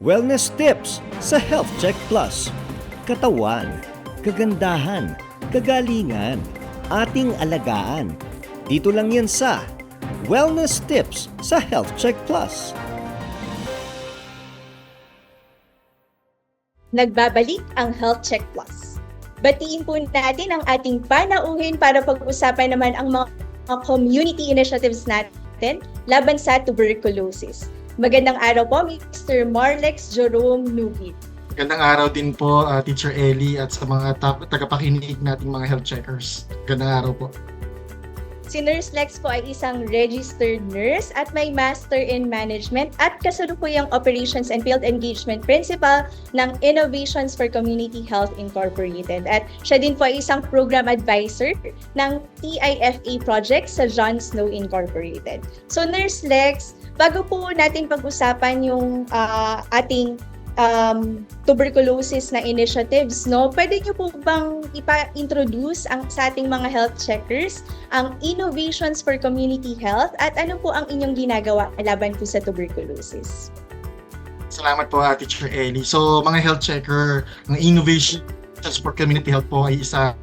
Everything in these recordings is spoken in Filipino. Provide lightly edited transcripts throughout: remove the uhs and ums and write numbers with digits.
Wellness tips sa Health Check Plus. Katawan, kagandahan, kagalingan, ating alagaan. Dito lang yan sa Wellness tips sa Health Check Plus. Nagbabalik ang Health Check Plus. Batiin po natin ang ating panauhin para pag-usapan naman ang mga community initiatives natin laban sa tuberculosis. Magandang araw po, Mr. Marlex Jerome Nugit. Magandang araw din po, Teacher Ellie, at sa mga tagapakinig nating mga health checkers. Magandang araw po. Si Nurse Lex po ay isang registered nurse at may Master in Management at kasalukuyang Operations and Field Engagement Principal ng Innovations for Community Health Incorporated. At siya din po ay isang Program Advisor ng TIFA project sa John Snow Incorporated. So Nurse Lex, bago po natin pag-usapan yung ating tuberculosis na initiatives, no? Pwede niyo po bang ipa-introduce sa ating mga health checkers ang Innovations for Community Health at ano po ang inyong ginagawa laban po sa tuberculosis? Salamat po, Teacher Ellie. So, mga health checker, ang Innovations for Community Health po ay isang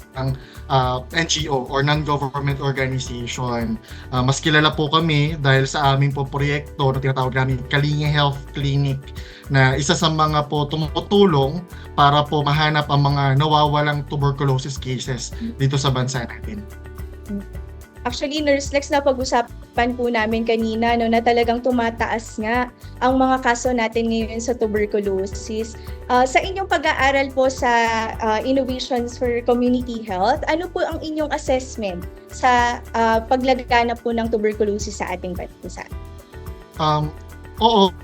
NGO or non-government organization. Mas kilala po kami dahil sa aming po proyekto na tinatawag namin Kalinga Health Clinic, na isa sa mga po tumutulong para po mahanap ang mga nawawalang tuberculosis cases dito sa bansa natin. Actually, Nurse Lex, na pag-usapan po namin kanina na talagang tumataas nga ang mga kaso natin ngayon sa tuberculosis. Sa inyong pag-aaral po sa Innovations for Community Health, ano po ang inyong assessment sa paglagana po ng tuberculosis sa ating bansa? Oo,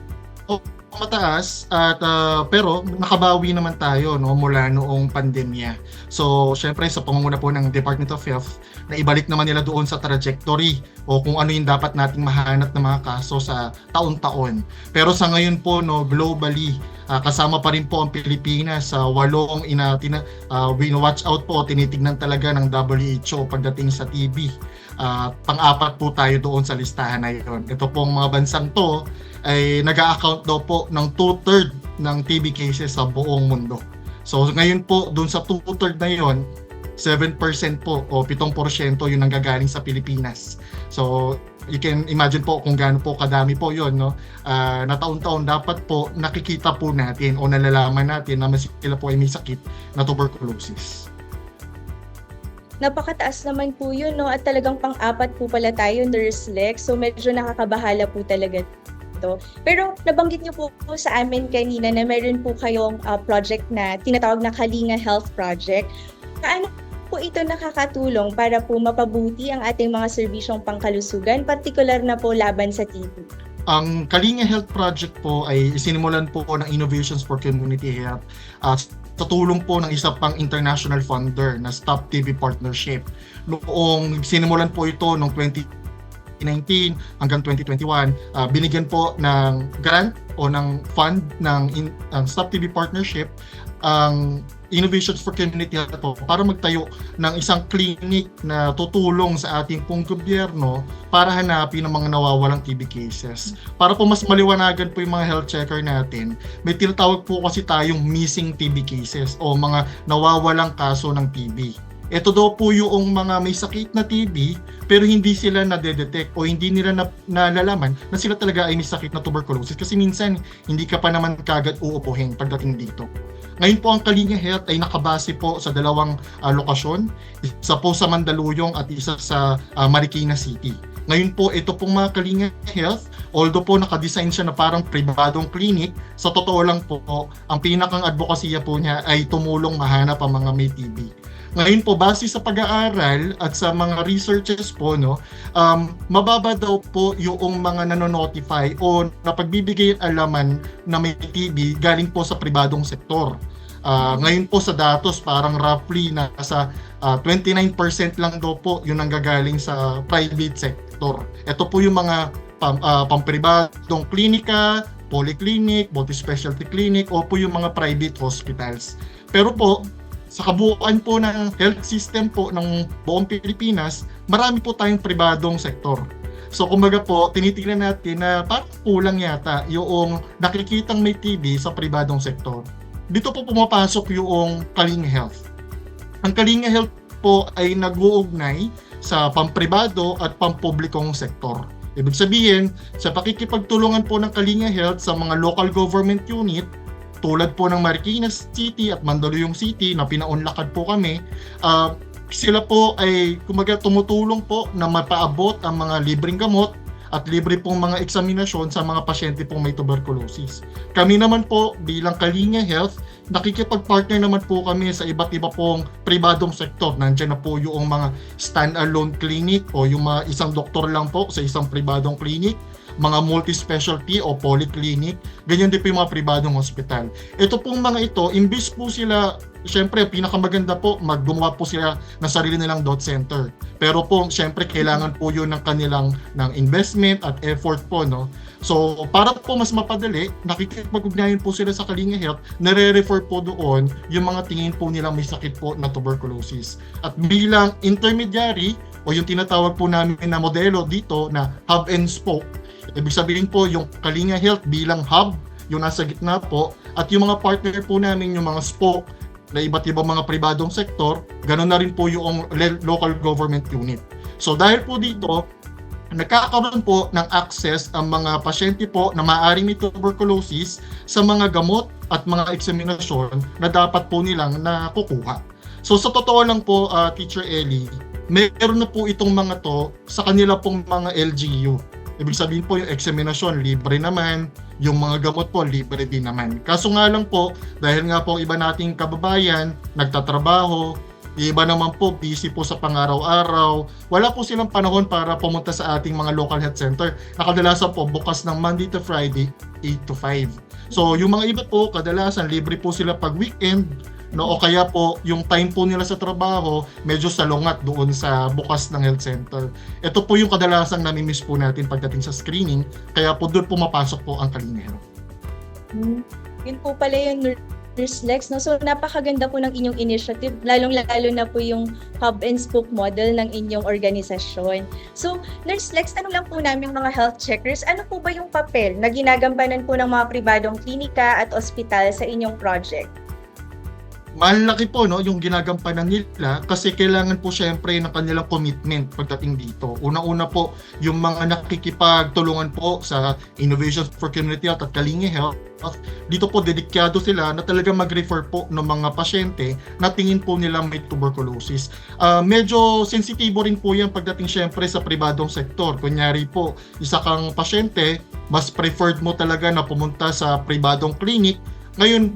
mataas at pero nakabawi naman tayo, no, mula noong pandemya. So syempre sa pangunguna po ng Department of Health, na ibalik naman nila doon sa trajectory o kung ano yung dapat nating mahanap na mga kaso sa taon-taon. Pero sa ngayon po, no, globally, kasama pa rin po ang Pilipinas sa walong watch out po, tinitignan talaga ng WHO pagdating sa TB. Pang-apat po tayo doon sa listahan na yun. Ito pong mga bansang to ay nag-a-account daw po ng 2/3 ng TB cases sa buong mundo. So ngayon po, doon sa 2/3 na yon, 7% po o 7% yung nanggagaling sa Pilipinas. So you can imagine po kung gaano po kadami po yon, no? Na taon-taon dapat po nakikita po natin o nalalaman natin na sila po ay may sakit na tuberculosis. Napakataas naman po yun, no? At talagang pang-apat po pala tayo, Nurse Lex. So medyo nakakabahala po talaga ito. Pero nabanggit niyo po sa amin kanina na meron po kayong project na tinatawag na Kalinga Health Project. Paano po ito nakakatulong para po mapabuti ang ating mga serbisyong pangkalusugan, partikular na po laban sa TB? Ang Kalinga Health Project po ay isinimulan po ng Innovations for Community Health sa tulong po ng isa pang international funder na Stop TB Partnership. Noong sinimulan po ito noong 2019 hanggang 2021, binigyan po ng grant o ng fund ng Stop TB Partnership ang Innovations for Community Health po para magtayo ng isang clinic na tutulong sa ating pong gobyerno para hanapin ang mga nawawalang TB cases. Para po mas maliwanagan po yung mga health checker natin, may tinatawag po kasi tayong missing TB cases o mga nawawalang kaso ng TB. Ito daw po yung mga may sakit na TB pero hindi sila na-detect o hindi nila nalalaman na sila talaga ay may sakit na tuberculosis kasi minsan hindi ka pa naman kagad uupuhin pagdating dito. Ngayon po ang Kalinga Health ay nakabase po sa dalawang lokasyon, isa po sa Mandaluyong at isa sa Marikina City. Ngayon po ito pong mga Kalinga Health, although po nakadesign siya na parang pribadong clinic, sa totoo lang po, ang pinakang advokasya po niya ay tumulong mahanap ang mga may TB. Ngayon po, base sa pag-aaral at sa mga researches po, no, mababa daw po yung mga nanonotify o napagbibigay alaman na may TB galing po sa pribadong sektor. Ngayon po sa datos, parang roughly nasa 29% lang daw po yung nanggagaling sa private sector. Ito po yung mga pampribadong klinika, polyclinic, multi-specialty clinic o po yung mga private hospitals. Pero po, sa kabuuan po ng health system po ng buong Pilipinas, marami po tayong pribadong sektor. So kumbaga po, tinitingnan natin na parang kulang yata yung nakikitang may TB sa pribadong sektor. Dito po pumapasok yung Kalinga Health. Ang Kalinga Health po ay nag-uugnay sa pampribado at pampublikong sektor. Ibig sabihin, sa pakikipagtulungan po ng Kalinga Health sa mga local government unit, tulad po ng Marikina City at Mandaluyong City na pinaunlakad po kami, sila po ay kumaga tumutulong po na mapaabot ang mga libreng gamot at libre pong mga eksaminasyon sa mga pasyente pong may tuberculosis. Kami naman po bilang Kalinga Health, nakikipag-partner naman po kami sa iba't iba pong pribadong sektor. Nandiyan na po yung mga stand-alone clinic o yung mga isang doktor lang po sa isang pribadong clinic, mga multi-specialty o polyclinic, ganyan din po yung mga pribadong hospital. Ito pong mga ito, imbis po sila, syempre pinakamaganda po, maggumawa po sila ng sarili nilang dot center. Pero po, syempre kailangan po yun ng kanilang ng investment at effort po, no? So, para po mas mapadali, nakikipag-ugnayan po sila sa Kalinga Health, nare-refer po doon yung mga tingin po nilang may sakit po na tuberculosis. At bilang intermediary, o yung tinatawag po namin na modelo dito na hub and spoke, ibig sabihin po yung Kalinga Health bilang hub, yung nasa gitna po, at yung mga partner po namin, yung mga spoke, na iba't ibang mga pribadong sektor, ganoon na rin po yung local government unit. So dahil po dito, nagkakaroon po ng access ang mga pasyente po na maaaring may tuberculosis sa mga gamot at mga eksaminasyon na dapat po nilang nakukuha. So sa totoo lang po, Teacher Ellie, meron na po itong mga to sa kanila pong mga LGU. Ibig sabihin po yung eksaminasyon libre naman, yung mga gamot po libre din naman. Kaso nga lang po, dahil nga po iba nating kababayan, nagtatrabaho, iba naman po busy po sa pangaraw-araw, wala po silang panahon para pumunta sa ating mga local health center. Nakadalasan po bukas ng Monday to Friday, 8 to 5. So yung mga iba po, kadalasan libre po sila pag weekend, no, o kaya po yung time po nila sa trabaho medyo salungat doon sa bukas ng health center. Ito po yung kadalasang nami-miss po natin pagdating sa screening, kaya po doon pumapasok po ang Kalinga Health. Yun po pala yung Nurse Lex, no? So napakaganda po ng inyong initiative, lalong-lalo na po yung hub and spoke model ng inyong organisasyon. So Nurse Lex, tanong lang po namin mga health checkers, ano po ba yung papel na ginagampanan po ng mga pribadong klinika at ospital sa inyong project? Malaki po, no, yung ginagampanan nila kasi kailangan po syempre ng kanilang commitment pagdating dito. Una-una po yung mga nakikipagtulungan po sa Innovations for Community Health at Kalinga Health. Dito po dedikado sila na talaga mag-refer po ng mga pasyente na tingin po nila may tuberculosis. Medyo sensitibo rin po yan pagdating syempre sa pribadong sektor. Kunyari po, isa kang pasyente, mas preferred mo talaga na pumunta sa pribadong clinic. Ngayon,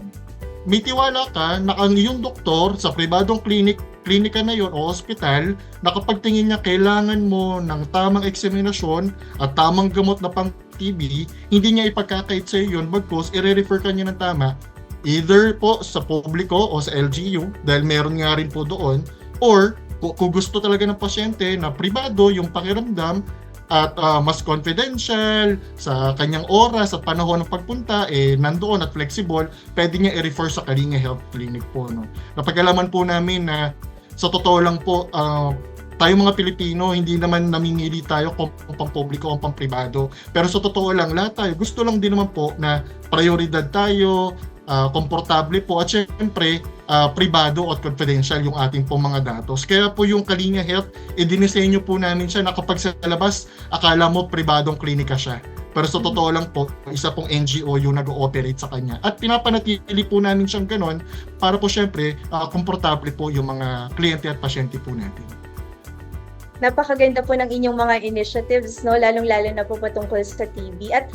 may tiwala ka na ang iyong doktor sa pribadong klinika na yon o hospital, na kapag tingin niya kailangan mo ng tamang eksaminasyon at tamang gamot na pang TB, hindi niya ipagkakait sa iyo yun, bagkus i-refer ka niya ng tama either po sa publiko o sa LGU dahil meron nga rin po doon, or kung gusto talaga ng pasyente na pribado yung pakiramdam at mas confidential sa kanyang oras at panahon ng pagpunta, nandoon at flexible, pwede niya i-refer sa Kalinga Health Clinic po, no? Napag-alaman po namin na sa totoo lang po, tayo mga Pilipino, hindi naman namimili tayo kung pang-publiko o pang-pribado. Pero sa totoo lang, lahat tayo, gusto lang din naman po na prioridad tayo, komportable po, at syempre, pribado at confidential yung ating pong mga datos. Kaya po yung Kalinga Health, dinisenyo po namin siya na kapag sa labas, akala mo pribadong klinika siya. Pero sa totoo lang po, isa pong NGO yung nag-ooperate sa kanya. At pinapanatili po namin siyang ganon para po syempre, komportable po yung mga kliyente at pasyente po natin. Napakaganda po ng inyong mga initiatives, no? Lalong-lalo na po patungkol sa TB. At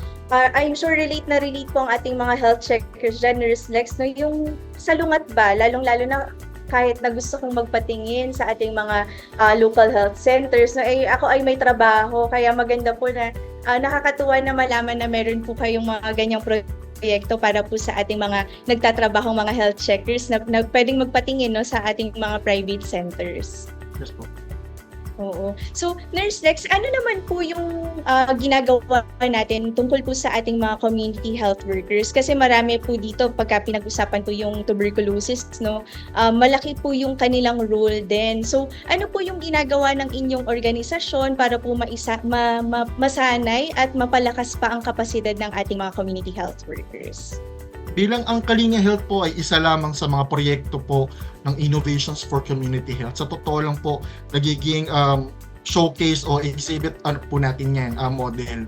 I'm sure relate po ang ating mga health checkers dyan, Nurse Lex, no? Yung salungat ba, lalong-lalo na kahit na gusto kong magpatingin sa ating mga local health centers, no? Ako ay may trabaho, kaya maganda po na nakakatuwa na malaman na meron po kayong mga ganyang proyekto para po sa ating mga nagtatrabahong mga health checkers na pwedeng magpatingin, no, sa ating mga private centers. Yes po. Oo. So, Nurse Lex, ano naman po yung ginagawa natin tungkol po sa ating mga community health workers? Kasi marami po dito pagka pinag-usapan po yung tuberculosis, no? Malaki po yung kanilang role din. So, ano po yung ginagawa ng inyong organisasyon para po masanay at mapalakas pa ang kapasidad ng ating mga community health workers? Bilang ang Kalinga Health po ay isa lamang sa mga proyekto po ng Innovations for Community Health. Sa totoo lang po, nagiging showcase o exhibit po natin yan, model.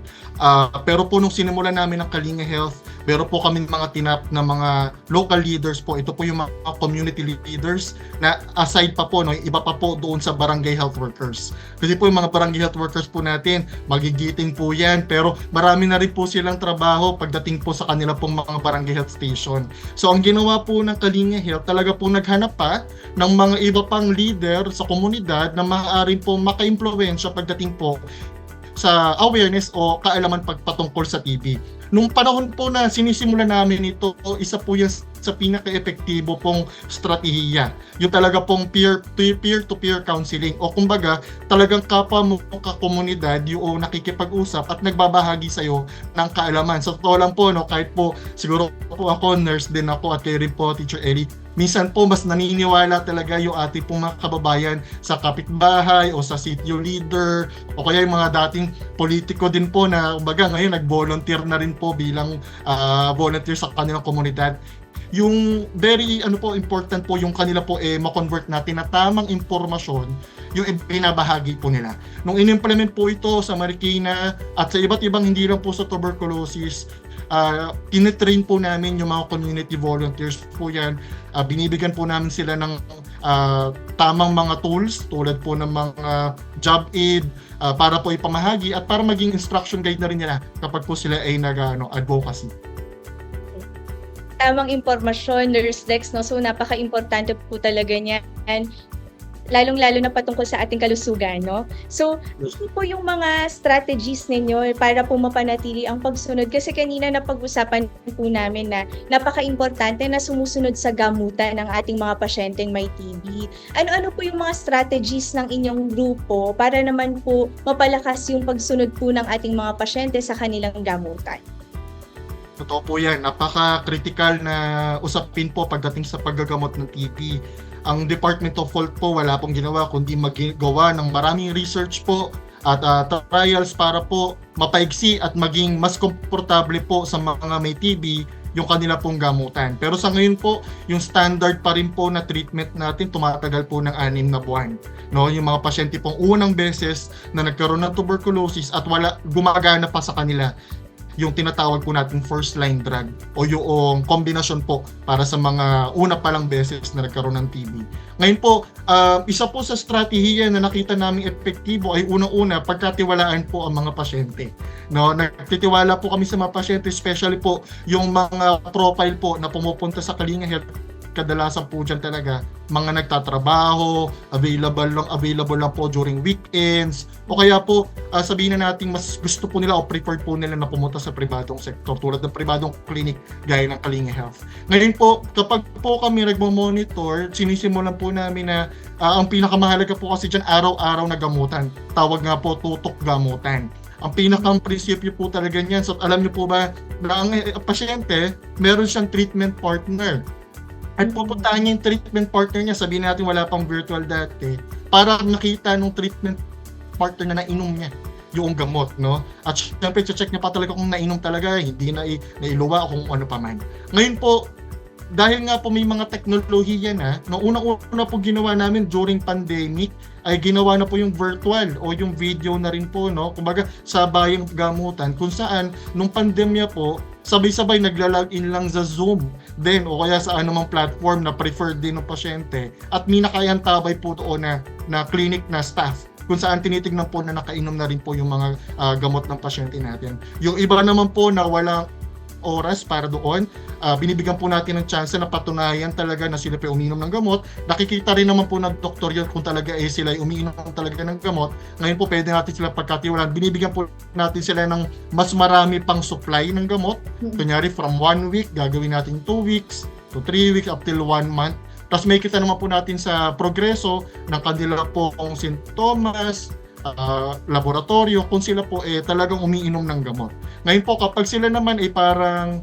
Pero po nung sinimulan namin ang Kalinga Health, meron po kami mga tinap na mga local leaders po. Ito po yung mga community leaders na aside pa po, no, iba pa po doon sa barangay health workers. Kasi po yung mga barangay health workers po natin, magigiting po yan, pero marami na rin po silang trabaho pagdating po sa kanila pong mga barangay health station. So ang ginawa po ng Kalinga Health, talaga po naghanap pa ng mga iba pang leader sa komunidad na maaaring po maka-impluwensya pagdating po sa awareness o kaalaman pagpatungkol sa TB. Nung panahon po na sinisimulan namin ito, isa po yan sa pinaka-epektibo pong strategiya. Yung talaga pong peer-to-peer counseling o kumbaga talagang kapwa mo ka-komunidad yung nakikipag-usap at nagbabahagi sa'yo ng kaalaman. Sa totoo lang po, no, kahit po siguro po ako, nurse din ako at kayo rin po, Teacher Ellie, minsan po mas naniniwala talaga yung ating pong mga kababayan sa kapitbahay o sa sitio leader o kaya yung mga dating politiko din po na kumbaga ngayon nag-volunteer na rin po bilang volunteer sa kanilang komunidad. Yung very important po yung kanila po ma-convert natin na tamang impormasyon yung binabahagi po nila. Nung in-implement po ito sa Marikina at sa iba't ibang hindi lang po sa tuberculosis, tinitrain po namin yung mga community volunteers po yan. Binibigyan po namin sila ng tamang mga tools tulad po ng mga job aid para po ipamahagi at para maging instruction guide na rin nila kapag po sila ay nag-advocacy. Tamang impormasyon, Nurse Lex, no? So napaka-importante po talaga niyan, lalong-lalo na patungkol sa ating kalusugan, no? So, ano po yung mga strategies ninyo para po mapanatili ang pagsunod? Kasi kanina napag-usapan po namin na napaka-importante na sumusunod sa gamutan ng ating mga pasyenteng may TB. Ano-ano po yung mga strategies ng inyong grupo para naman po mapalakas yung pagsunod po ng ating mga pasyente sa kanilang gamutan? Totoo po yan. Napaka-critical na usapin po pagdating sa paggagamot ng TB. Ang Department of Health po wala pong ginawa kundi magawa ng maraming research po at trials para po mapaigsi at maging mas komportable po sa mga may TB yung kanila pong gamutan. Pero sa ngayon po, yung standard pa rin po na treatment natin tumatagal po ng 6 na buwan. No, yung mga pasyente pong unang beses na nagkaroon ng tuberculosis at wala gumagana pa sa kanila yung tinatawag po natin first line drug o yung kombinasyon po para sa mga una pa lang beses na nagkaroon ng TB. Ngayon po, isa po sa strategiya na nakita namin epektibo ay unang-una pagkatiwalaan po ang mga pasyente. No, nagtitiwala po kami sa mga pasyente, especially po yung mga profile po na pumupunta sa Kalinga Health. Kadalasan po dyan talaga mga nagtatrabaho, available lang po during weekends, o kaya po sabihin na natin mas gusto po nila o preferred po nila na pumunta sa pribadong sektor tulad ng pribadong clinic gaya ng Kalinga Health. Ngayon po, kapag po kami nagmo-monitor, sinisimulan po namin na ang pinakamahalaga po kasi dyan araw-araw na gamutan. Tawag nga po tutok gamutan. Ang pinakang prinsipyo po talaga niyan. So alam niyo po ba na ang pasyente meron siyang treatment partner. At pupuntahan niya yung treatment partner niya, sabihin natin wala pang virtual dati, para nakita nung treatment partner na nainom niya yung gamot, no? At syempre, check niya pa talaga kung nainom talaga, hindi na nailuwa o kung ano pa man. Ngayon po, dahil nga po may mga teknolohiya na, no, unang-una po ginawa namin during pandemic, ay ginawa na po yung virtual o yung video na rin po, no? Kumbaga, sabayang gamutan, kung saan, nung pandemya po, sabay-sabay nagla-login lang sa Zoom din o kaya sa anumang platform na preferred din ng pasyente at may nakayantabay po doon na clinic na staff kung saan tinitignan po na nakainom na rin po yung mga gamot ng pasyente natin. Yung iba naman po na walang oras para doon, binibigyan po natin ng chance na patunayan talaga na sila pa uminom ng gamot. Nakikita rin naman po ng doktor yun kung talaga sila umiinom talaga ng gamot. Ngayon po pwede natin sila pagkatiwalaan. Binibigyan po natin sila ng mas marami pang supply ng gamot. Kunyari from 1 week, gagawin natin 2 weeks to 3 weeks up till 1 month Tapos may kita naman po natin sa progreso ng kanila pong sintomas, laboratorio, kung sila po talagang umiinom ng gamot. Ngayon po kapag sila naman parang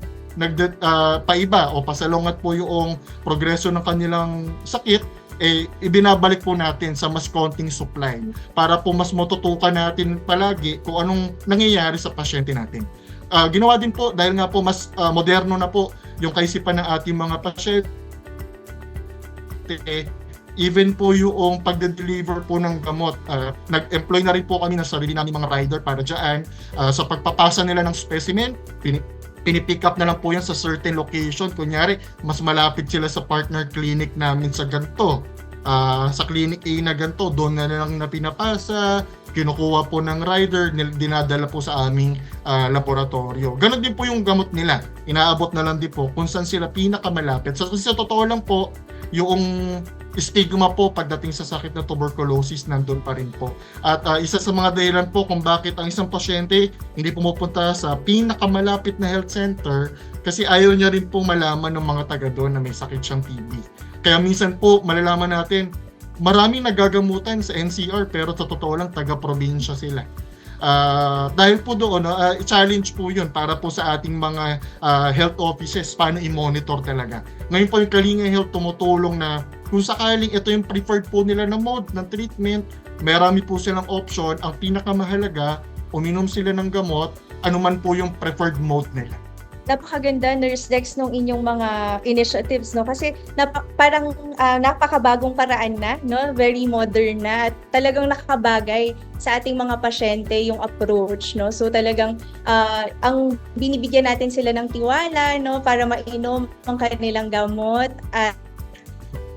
paiba o pasalungat po yung progreso ng kanilang sakit, ibinabalik po natin sa mas konting supply para po mas matutukan natin palagi kung anong nangyayari sa pasyente natin. Ginawa din po dahil nga po mas moderno na po yung kaisipan ng ating mga pasyente, even po yung pagde-deliver po ng gamot, nag-employ na rin po kami ng sarili namin mga rider para dyan. Sa pagpapasa nila ng specimen, pinipick up na lang po yan sa certain location. Kunyari, mas malapit sila sa partner clinic namin sa ganito. Sa clinic A na ganito, doon na lang na pinapasa, kinukuha po ng rider, dinadala po sa aming laboratorio. Ganon din po yung gamot nila. Inaabot na lang din po kung saan sila pinakamalapit. Sa totoo lang po, yung stigma po pagdating sa sakit na tuberculosis nandun pa rin po. At isa sa mga dahilan po kung bakit ang isang pasyente hindi pumupunta sa pinakamalapit na health center kasi ayaw niya rin po malaman ng mga taga doon na may sakit siyang TB. Kaya minsan po malalaman natin maraming nagagamutan sa NCR pero sa totoo lang taga-probinsya sila. Dahil po doon, challenge po yun para po sa ating mga health offices paano i-monitor talaga. Ngayon po yung Kalinga Health tumutulong na kung sakaling ito yung preferred po nila na mode ng treatment, marami po silang option. Ang pinakamahalaga, uminom sila ng gamot, anuman po yung preferred mode nila. Napakaganda, Nurse Dex, nung inyong mga initiatives, no? Kasi parang napakabagong paraan na, no? Very modern na. At talagang nakabagay sa ating mga pasyente yung approach, no? So talagang ang binibigyan natin sila ng tiwala, no? Para mainom ang kanilang gamot at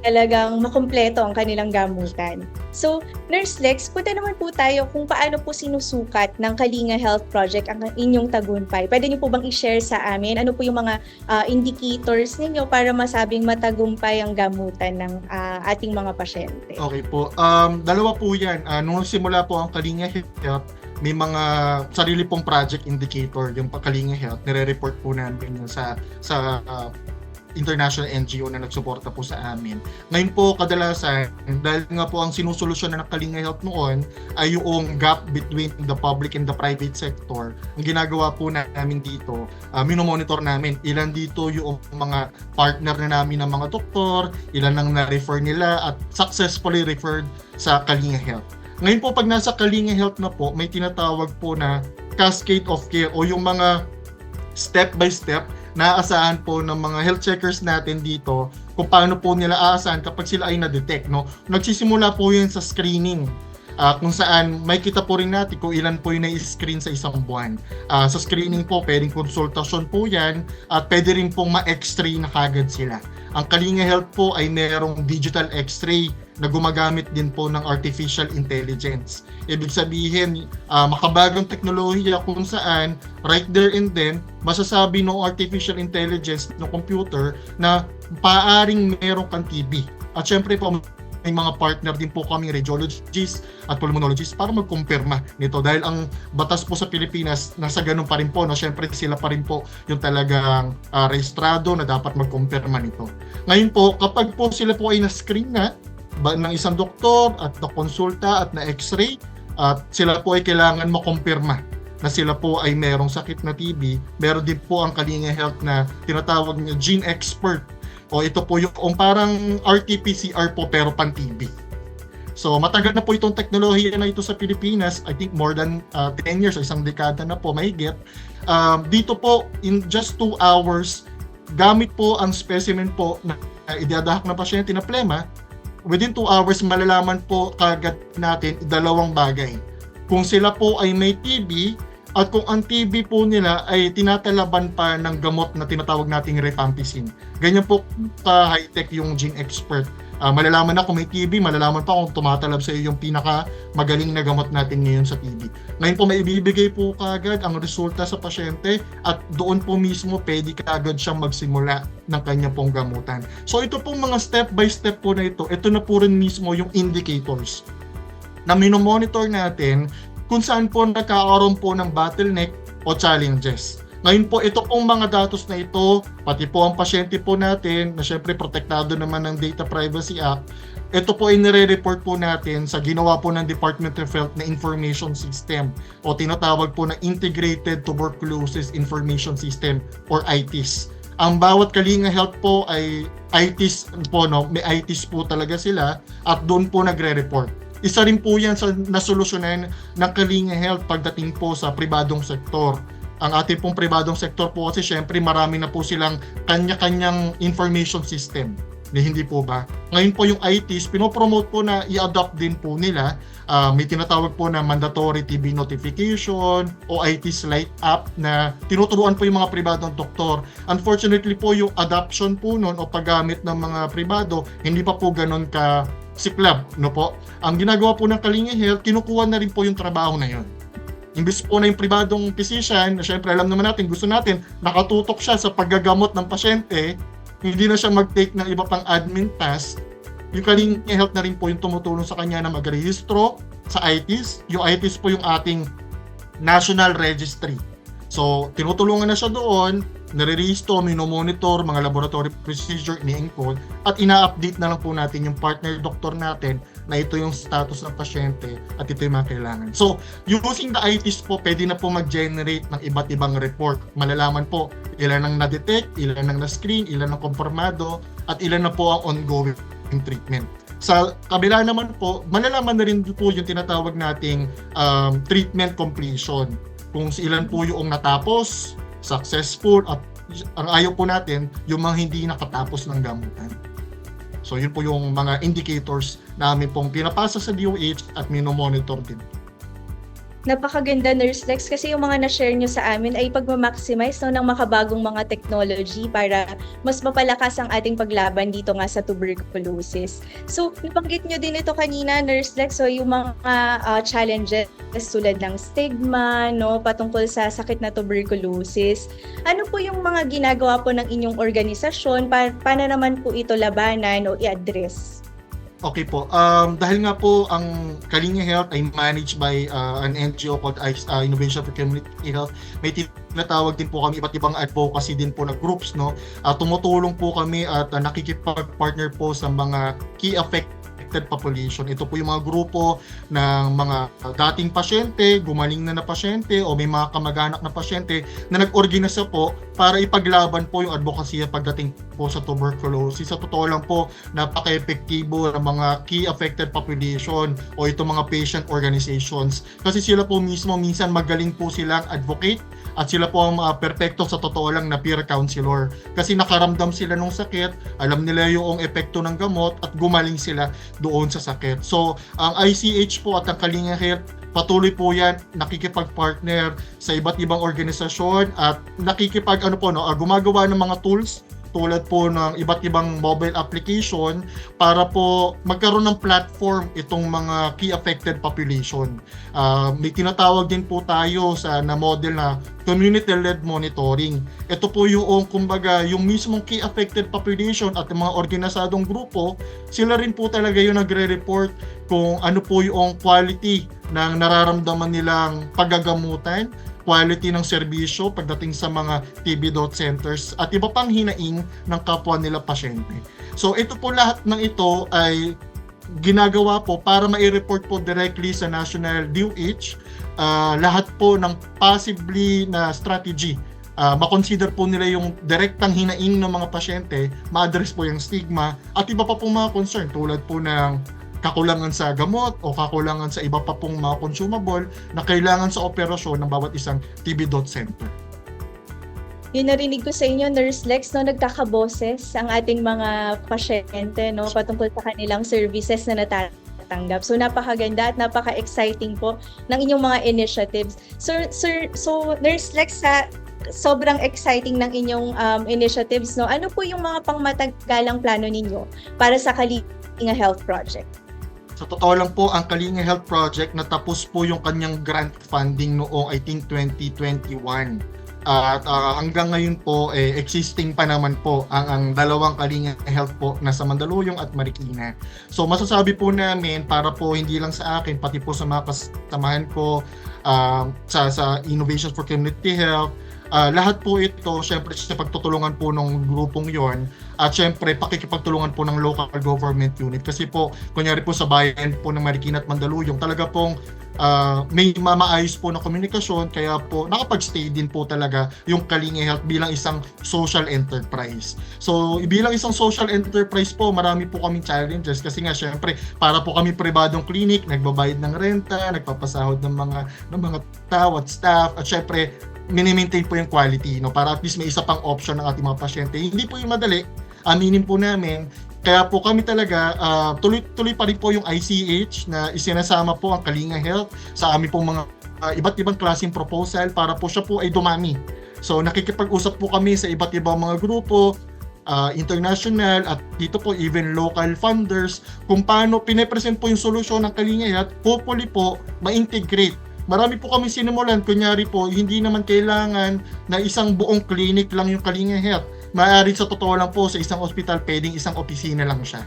talagang makumpleto ang kanilang gamutan. So, Nurse Lex, punta naman po tayo kung paano po sinusukat ng Kalinga Health Project ang inyong tagumpay. Pwede niyo po bang i-share sa amin? Ano po yung mga indicators ninyo para masabing matagumpay ang gamutan ng ating mga pasyente? Okay po. Dalawa po yan. Nung simula po ang Kalinga Health, may mga sarili pong project indicator, yung Kalinga Health, nire-report po namin yun sa international NGO na nagsuporta po sa amin. Ngayon po, kadalasan, dahil nga po ang sinusolusyon ng Kalinga Health noon ay yung gap between the public and the private sector. Ang ginagawa po namin dito, minomonitor namin ilan dito yung mga partner na namin ng mga doktor, ilan ang na-refer nila at successfully referred sa Kalinga Health. Ngayon po, pag nasa Kalinga Health na po, may tinatawag po na cascade of care o yung mga step by step naaasahan po ng mga health checkers natin dito kung paano po nila aasahan kapag sila ay na-detect, no? Nagsisimula po yun sa screening, kung saan may kita po rin natin kung ilan po yung na-screen sa isang buwan. Sa screening po, pwedeng konsultasyon po yan at pwede rin pong ma-x-ray na kagad sila. Ang Kalinga Health po ay merong digital x-ray na gumagamit din po ng artificial intelligence. Ibig sabihin, makabagong teknolohiya kung saan right there and then, masasabi ng artificial intelligence ng computer na paaring meron kang TB. At syempre po, may mga partner din po kaming radiologists at pulmonologists para magkumpirma nito. Dahil ang batas po sa Pilipinas, nasa ganun pa rin po. No? Syempre sila pa rin po yung talagang rehistrado na dapat magkumpirma nito. Ngayon po, kapag po sila po ay na-screen na ng isang doktor at na-konsulta at na-x-ray, at sila po ay kailangan makumpirma na sila po ay merong sakit na TB. Meron din po ang Kalinga Health na tinatawag niya Gene Expert. O ito po yung parang RT-PCR po pero pan-TB. So matagal na po itong teknolohiya na ito sa Pilipinas. I think more than 10 years o isang dekada na po mahigit. Dito po in just 2 hours, gamit po ang specimen po na idadahak na pasyente na plema. Within 2 hours malalaman po kagad natin dalawang bagay. Kung sila po ay may TB at kung ang TB po nila ay tinatalaban pa ng gamot na tinatawag nating rifampicin. Ganyan po ka-high-tech yung Gene Expert. Malalaman na kung may TB, malalaman pa kung tumatalab sa iyo yung pinaka-magaling na gamot natin ngayon sa TB. Ngayon po may ibibigay po kagad ang resulta sa pasyente at doon po mismo pwede kagad siyang magsimula ng kanya pong gamutan. So ito pong mga step-by-step po na ito na po rin mismo yung indicators na minomonitor natin kung saan po nagkakaroon po ng bottleneck o challenges. Ngayon po, ito pong mga datos na ito, pati po ang pasyente po natin, na syempre protektado naman ng Data Privacy Act, ito po ay nire-report po natin sa ginawa po ng Department of Health na Information System o tinatawag po na Integrated Tuberculosis Information System or ITIS. Ang bawat Kalinga Health po ay ITIS po, no? May ITIS po talaga sila at doon po nagre-report. Isa rin po yan sa nasolusyonan ng Kalinga Health pagdating po sa pribadong sektor. Ang ating pong pribadong sektor po kasi syempre marami na po silang kanya-kanyang information system. Hindi po ba? Ngayon po yung ITs, pinopromote po na i-adopt din po nila. May tinatawag po na mandatory TB notification o ITs Lite app na tinuturuan po yung mga pribadong doktor. Unfortunately po yung adoption po nun o paggamit ng mga pribado, hindi pa po ganun ka siklab, no po? Ang ginagawa po ng Kalinga Health, kinukuha na rin po yung trabaho na yun. Imbis po na yung pribadong physician, na syempre alam naman natin, gusto natin, nakatutok siya sa paggagamot ng pasyente, hindi na siya mag-take ng iba pang admin task, yung Kalinga Health na rin po yung tumutulong sa kanya na mag-rehistro sa ITIS. Yung ITIS po yung ating National Registry. So, tinutulungan na siya doon, nare-rehistro, minomonitor, mga laboratory procedure, ini-encode, at ina-update na lang po natin yung partner doktor natin na ito yung status ng pasyente at ito yung mga kailangan. So, using the ITIS po, pwede na po mag-generate ng iba't ibang report. Malalaman po ilan ang na-detect, ilan ang na-screen, ilan ang konfirmado, at ilan na po ang ongoing treatment. Sa kabila naman po, malalaman na rin po yung tinatawag nating treatment completion. Kung ilan po yung natapos, successful, at ang ayaw po natin, yung mga hindi nakatapos ng gamutan. So yun po yung mga indicators namin pong pinapasa sa DOH at minomonitor din. Napakaganda, Nurse Lex, kasi yung mga na-share nyo sa amin ay pagmamaximize ng makabagong mga technology para mas mapalakas ang ating paglaban dito nga sa tuberculosis. So, nabanggit nyo din ito kanina, Nurse Lex, so yung mga challenges tulad ng stigma, no, patungkol sa sakit na tuberculosis. Ano po yung mga ginagawa po ng inyong organisasyon para naman po ito labanan o i-address? Okay po. Dahil nga po ang Kalinga Health ay managed by an NGO called Innovation for Community Health, may tinatawag din po kami iba't ibang advocacy din po na groups, no. Tumutulong po kami at nakikipag-partner po sa mga key affected population. Ito po yung mga grupo ng mga dating pasyente, gumaling na pasyente o may mga kamag-anak na pasyente na nag-organisa po para ipaglaban po yung advokasya pagdating po sa tuberculosis. Sa totoo lang po, napaka-epektibo ng mga key affected population o itong mga patient organizations. Kasi sila po mismo, minsan magaling po silang advocate at sila po ang perfecto sa totoo lang na peer counselor. Kasi nakaramdam sila ng sakit, alam nila yung epekto ng gamot at gumaling sila doon sa sakit. So, ang ICH po at ang Kalinga Health, patuloy po yan, nakikipag-partner sa iba't ibang organisasyon at gumagawa ng mga tools tulad po ng iba't ibang mobile application para po magkaroon ng platform itong mga key affected population. May tinatawag din po tayo na model na community-led monitoring. Ito po yung yung mismong key affected population at mga organisadong grupo, sila rin po talaga yung nagre-report kung ano po yung quality ng nararamdaman nilang paggagamutan, quality ng serbisyo pagdating sa mga TB dot centers at iba pang hinaing ng kapwa nila pasyente. So ito po lahat ng ito ay ginagawa po para mai-report po directly sa National DOH lahat po ng possibly na strategy. Ma-consider po nila yung direktang hinaing ng mga pasyente, ma-address po yung stigma at iba pa pong mga concern tulad po ng kakulangan sa gamot o kakulangan sa iba pa pong mga consumable na kailangan sa operasyon ng bawat isang TB dot center. Yung narinig ko sa inyo, Nurse Lex, no, nagkakaboses ang ating mga pasyente, no, patungkol sa kanilang services na natatanggap. So napakaganda at napaka-exciting po ng inyong mga initiatives. So Nurse Lex, sobrang exciting ng inyong initiatives, no. Ano po yung mga pangmatagalang plano ninyo para sa Kalinga Health Project? Sa totoo lang po, ang Kalinga Health Project natapos po yung kanyang grant funding noong I think 2021. At hanggang ngayon po, existing pa naman po ang dalawang Kalinga Health po na sa Mandaluyong at Marikina. So masasabi po namin para po hindi lang sa akin, pati po sa mga kasamahan ko sa Innovation for Community Health, Lahat po ito, syempre sa pagtutulungan po ng grupong yon at syempre pakikipagtulungan po ng local government unit. Kasi po, kunyari po sa bayan po ng Marikina at Mandaluyong, talaga pong may maayos po na komunikasyon, kaya po nakapag-stay din po talaga yung Kalinga Health bilang isang social enterprise. So bilang isang social enterprise po, marami po kaming challenges kasi nga syempre para po kami pribadong clinic, nagbabayad ng renta, nagpapasahod ng mga tao at staff, at syempre mini-maintain po yung quality, no, para at least may isa pang option ng ating mga pasyente. Hindi po yung madali, aminin po namin. Kaya po kami talaga, tuloy-tuloy pa rin po yung ICH na isinasama po ang Kalinga Health sa amin pong mga iba't ibang klaseng proposal para po siya po ay dumami. So nakikipag-usap po kami sa iba't ibang mga grupo, international at dito po even local funders kung paano pine-present po yung solusyon ng Kalinga Health, hopefully po ma-integrate. Marami po kami sinimulan, kunyari po, hindi naman kailangan na isang buong clinic lang yung Kalinga Health. Maaari sa totoo lang po sa isang ospital, pwedeng isang opisina lang siya.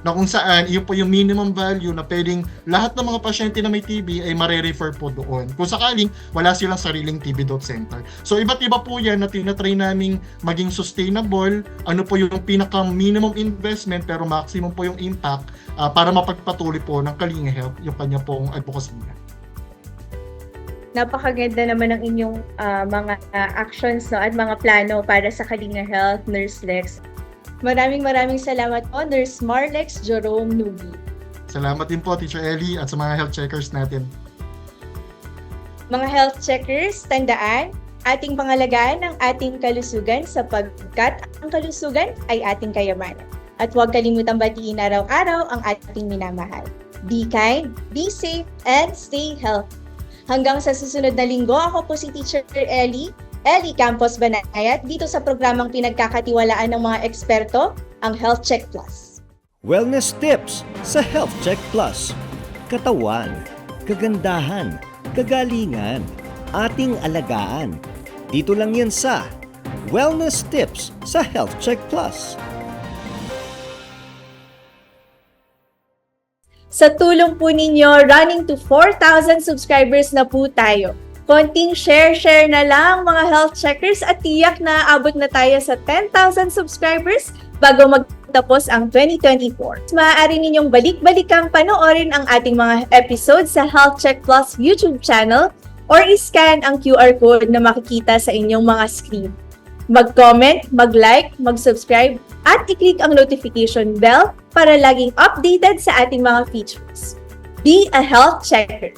Na kung saan, yun po yung minimum value na pwedeng lahat ng mga pasyente na may TB ay mare-refer po doon. Kung sakaling wala silang sariling TB Dot Center. So iba't iba po yan na tinatry naming maging sustainable, ano po yung pinaka-minimum investment pero maximum po yung impact para mapagpatuloy po ng Kalinga Health yung kanya pong advocacy niya. Napakaganda naman ng inyong mga actions, no, at mga plano para sa Kalinga Health, Nurse Lex. Maraming salamat po, Nurse Marlex Jerome Nugi. Salamat din po, Teacher Ellie, at sa mga health checkers natin. Mga health checkers, tandaan, ating pangalagaan ang ating kalusugan sapagkat ang kalusugan ay ating kayamanan. At huwag kalimutang batiin araw-araw ang ating minamahal. Be kind, be safe, and stay healthy. Hanggang sa susunod na linggo, ako po si Teacher Ellie Campos Banayat, dito sa programang pinagkakatiwalaan ng mga eksperto, ang Health Check Plus. Wellness tips sa Health Check Plus. Katawan, kagandahan, kagalingan, ating alagaan. Dito lang yan sa Wellness tips sa Health Check Plus. Sa tulong po ninyo, running to 4,000 subscribers na po tayo. Konting share na lang mga health checkers at tiyak na abot na tayo sa 10,000 subscribers bago magtapos ang 2024. Maaari ninyong balik-balikang panoorin ang ating mga episodes sa Health Check Plus YouTube channel or iscan ang QR code na makikita sa inyong mga screen. Mag-comment, mag-like, mag-subscribe, at i-click ang notification bell para laging updated sa ating mga features. Be a health checker!